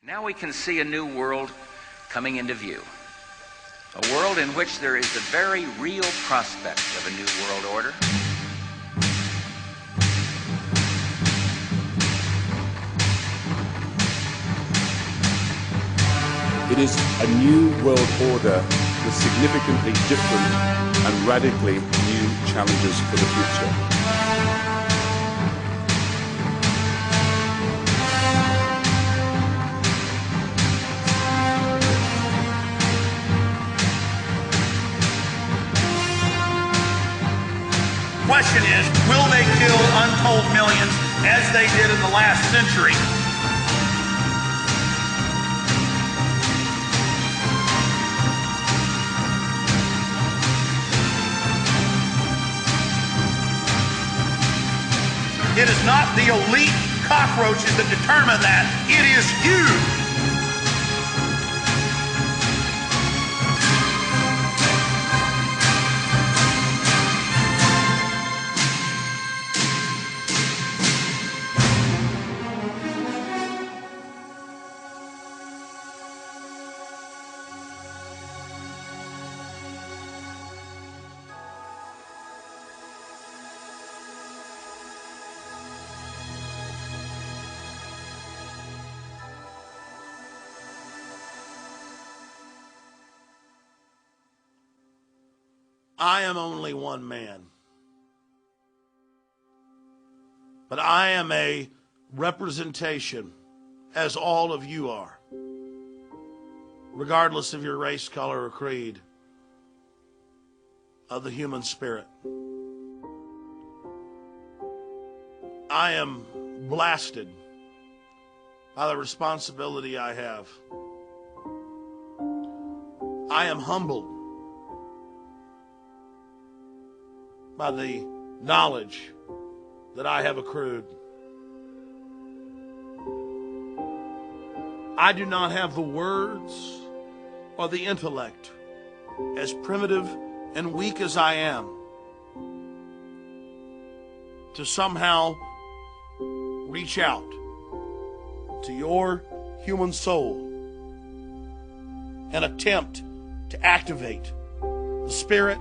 Now we can see a new world coming into view. A world in which there is the very real prospect of a new world order. It is a new world order with significantly different and radically new challenges for the future. Question is, will they kill untold millions as they did in the last century? It is not the elite cockroaches that determine that. It is you. I am only one man, but I am a representation, as all of you are, regardless of your race, color, or creed, of the human spirit. I am blasted by the responsibility I have. I am humbled by the knowledge that I have accrued. I do not have the words or the intellect, as primitive and weak as I am, to somehow reach out to your human soul and attempt to activate the spirit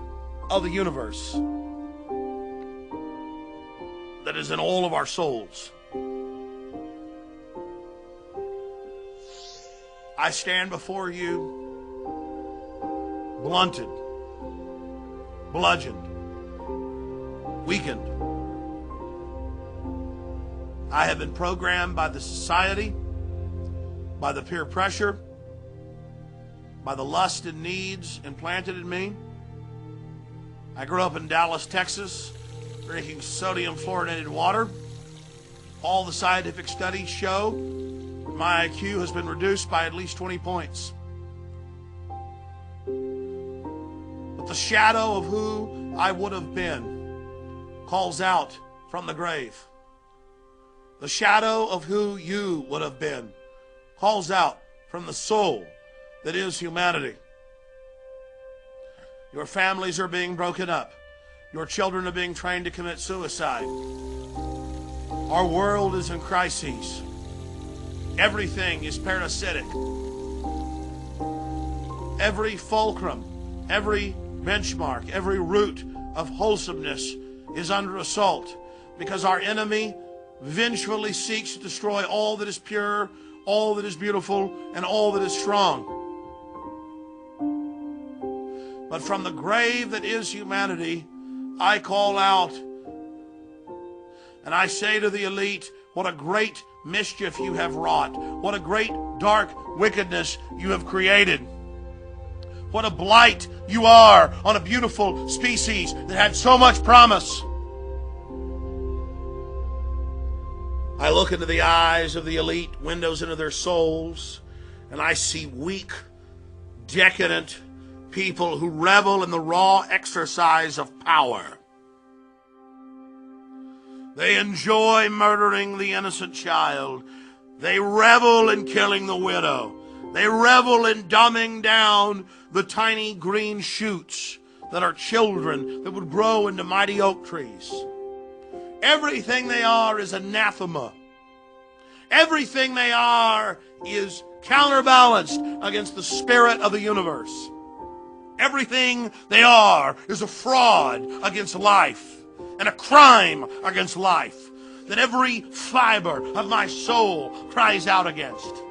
of the universe that is in all of our souls. I stand before you blunted, bludgeoned, weakened. I have been programmed by the society, by the peer pressure, by the lust and needs implanted in me. I grew up in Dallas, Texas, drinking sodium fluorinated water. All the scientific studies show that my IQ has been reduced by at least 20 points. But the shadow of who I would have been calls out from the grave. The shadow of who you would have been calls out from the soul that is humanity. Your families are being broken up. Your children are being trained to commit suicide. Our world is in crises. Everything is parasitic. Every fulcrum, every benchmark, every root of wholesomeness is under assault because our enemy vengefully seeks to destroy all that is pure, all that is beautiful, and all that is strong. But from the grave that is humanity, I call out and I say to the elite, what a great mischief you have wrought. What a great dark wickedness you have created. What a blight you are on a beautiful species that had so much promise. I look into the eyes of the elite, windows into their souls, and I see weak, decadent people who revel in the raw exercise of power. They enjoy murdering the innocent child. They revel in killing the widow. They revel in dumbing down the tiny green shoots that are children that would grow into mighty oak trees. Everything they are is anathema. Everything they are is counterbalanced against the spirit of the universe. Everything they are is a fraud against life and a crime against life that every fiber of my soul cries out against.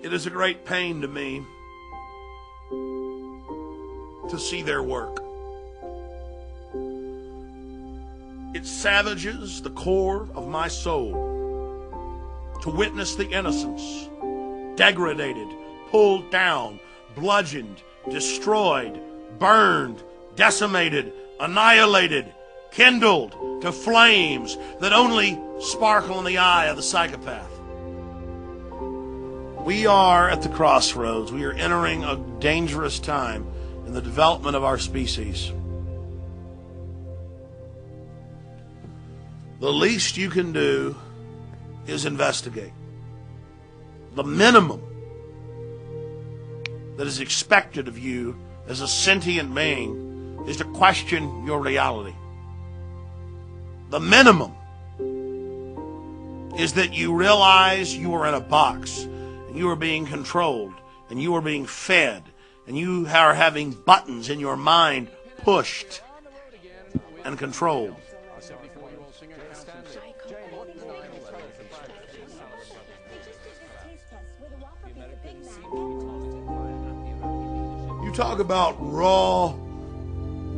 It is a great pain to me to see their work. It savages the core of my soul to witness the innocents degraded, pulled down, bludgeoned, destroyed, burned, decimated, annihilated, kindled to flames that only sparkle in the eye of the psychopath. We are at the crossroads. We are entering a dangerous time in the development of our species. The least you can do is investigate. The minimum that is expected of you as a sentient being is to question your reality. The minimum is that you realize you are in a box and you are being controlled and you are being fed and you are having buttons in your mind pushed and controlled. You talk about raw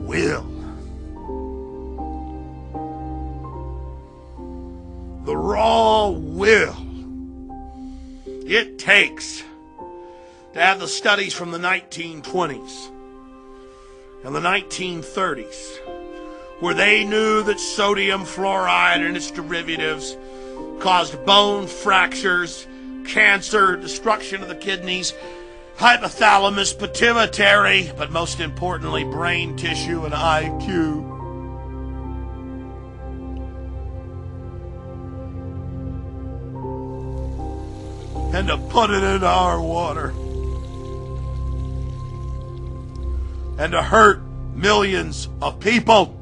will. The raw will it takes to have the studies from the 1920s and the 1930s where they knew that sodium fluoride and its derivatives caused bone fractures, cancer, destruction of the kidneys, hypothalamus, pituitary, but most importantly, brain tissue and IQ. And to put it in our water. And to hurt millions of people.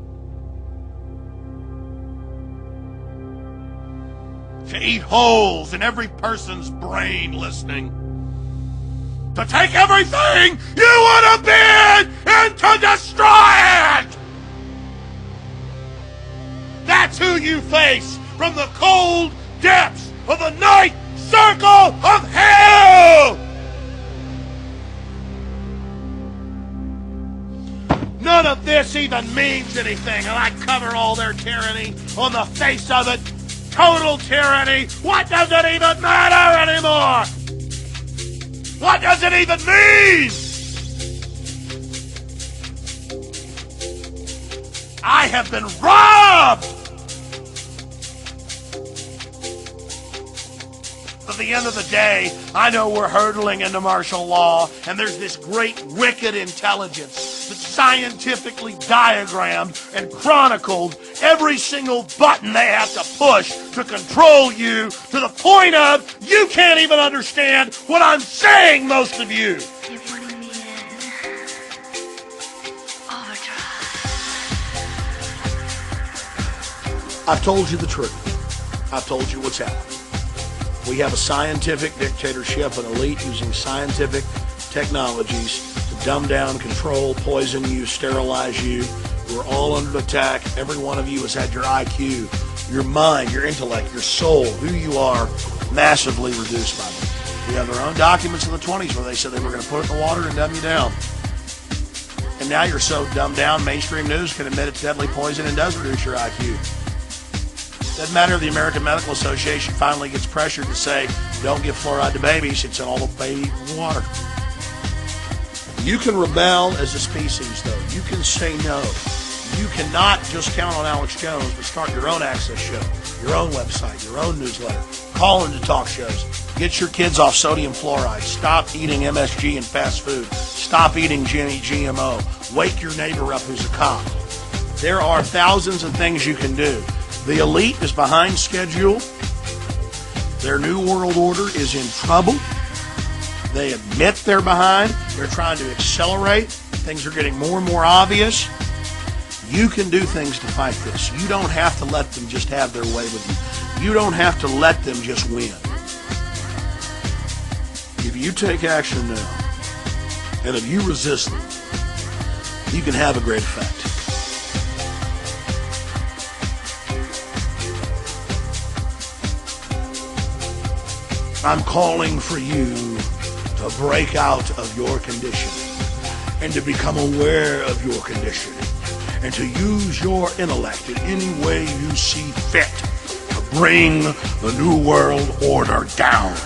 To eat holes in every person's brain listening. To take everything you would have been and to destroy it! That's who you face from the cold depths of the night circle of hell! None of this even means anything, and I cover all their tyranny on the face of it. Total tyranny. What does it even matter anymore? What does it even mean? I have been robbed. At the end of the day, I know we're hurtling into martial law, and there's this great wicked intelligence that scientifically diagrammed and chronicled every single button they have to push to control you to the point of you can't even understand what I'm saying, most of you. You're putting me in overdrive. I've told you the truth. I've told you what's happening. We have a scientific dictatorship, an elite using scientific technologies to dumb down, control, poison you, sterilize you. We're all under attack. Every one of you has had your IQ, your mind, your intellect, your soul, who you are, massively reduced by them. We have their own documents in the 20s where they said they were going to put it in the water and dumb you down. And now you're so dumbed down, mainstream news can admit it's deadly poison and does reduce your IQ. Doesn't matter if the American Medical Association finally gets pressured to say, don't give fluoride to babies, it's in all the baby water. You can rebel as a species, though. You can say no. You cannot just count on Alex Jones, but start your own access show, your own website, your own newsletter. Call into talk shows. Get your kids off sodium fluoride. Stop eating MSG and fast food. Stop eating GMO. Wake your neighbor up who's a cop. There are thousands of things you can do. The elite is behind schedule. Their new world order is in trouble. They admit they're behind. They're trying to accelerate. Things are getting more and more obvious. You can do things to fight this. You don't have to let them just have their way with you. You don't have to let them just win. If you take action now, and if you resist them, you can have a great effect. I'm calling for you to break out of your condition and to become aware of your condition and to use your intellect in any way you see fit to bring the New World Order down.